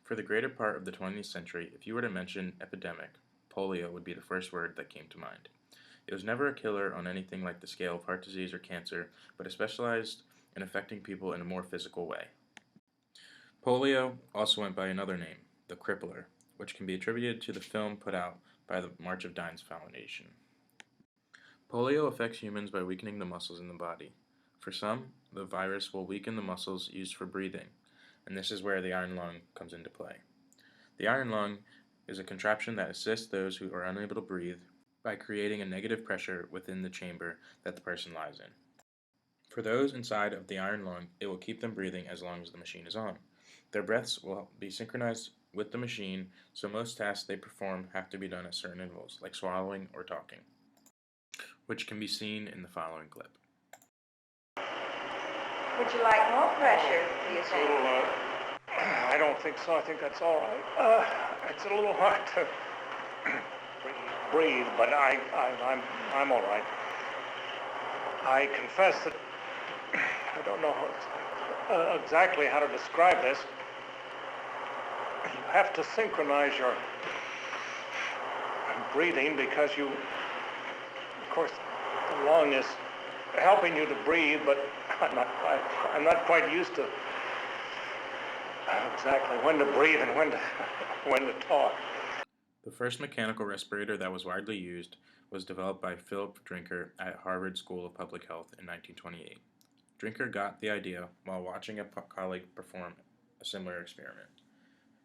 For the greater part of the 20th century, if you were to mention epidemic, polio would be the first word that came to mind. It was never a killer on anything like the scale of heart disease or cancer, but it specialized in affecting people in a more physical way. Polio also went by another name, the Crippler, which can be attributed to the film put out by the March of Dimes Foundation. Polio affects humans by weakening the muscles in the body. For some, the virus will weaken the muscles used for breathing, and this is where the iron lung comes into play. The iron lung is a contraption that assists those who are unable to breathe by creating a negative pressure within the chamber that the person lies in. For those inside of the iron lung, it will keep them breathing as long as the machine is on. Their breaths will be synchronized with the machine, so most tasks they perform have to be done at certain intervals, like swallowing or talking, which can be seen in the following clip. Would you like more pressure, do you think? I don't think so. I think that's all right. It's a little hard to breathe, but I'm all right. I confess that I don't know exactly how to describe this. You have to synchronize your breathing because of course, the lung is helping you to breathe, but I'm not quite used to exactly when to breathe and when to talk. The first mechanical respirator that was widely used was developed by Philip Drinker at Harvard School of Public Health in 1928. Drinker got the idea while watching a colleague perform a similar experiment.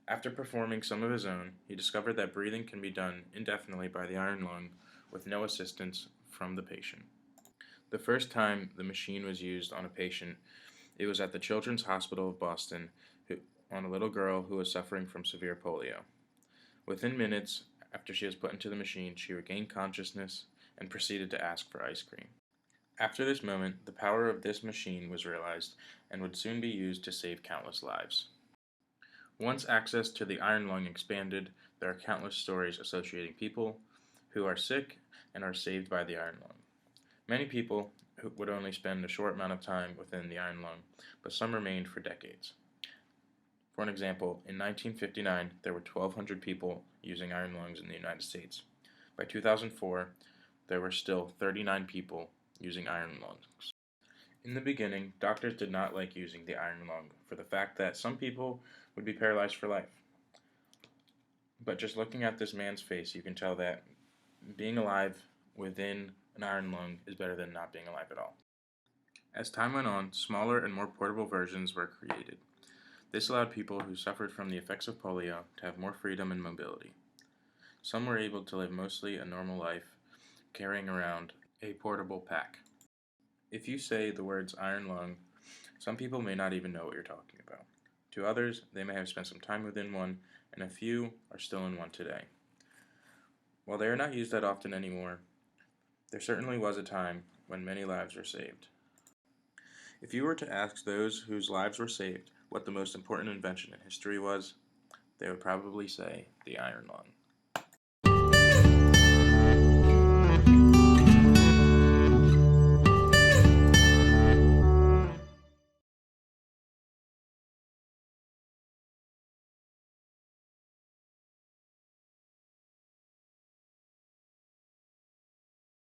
After performing some of his own, he discovered that breathing can be done indefinitely by the iron lung with no assistance from the patient. The first time the machine was used on a patient, it was at the Children's Hospital of Boston on a little girl who was suffering from severe polio. Within minutes after she was put into the machine, she regained consciousness and proceeded to ask for ice cream. After this moment, the power of this machine was realized and would soon be used to save countless lives. Once access to the iron lung expanded, there are countless stories associating people who are sick and are saved by the iron lung. Many people would only spend a short amount of time within the iron lung, but some remained for decades. For an example, in 1959, there were 1,200 people using iron lungs in the United States. By 2004, there were still 39 people using iron lungs. In the beginning, doctors did not like using the iron lung for the fact that some people would be paralyzed for life. But just looking at this man's face, you can tell that being alive within an iron lung is better than not being alive at all. As time went on, smaller and more portable versions were created. This allowed people who suffered from the effects of polio to have more freedom and mobility. Some were able to live mostly a normal life, carrying around a portable pack. If you say the words iron lung, some people may not even know what you're talking about. To others, they may have spent some time within one, and a few are still in one today. While they are not used that often anymore, there certainly was a time when many lives were saved. If you were to ask those whose lives were saved what the most important invention in history was, they would probably say the iron lung.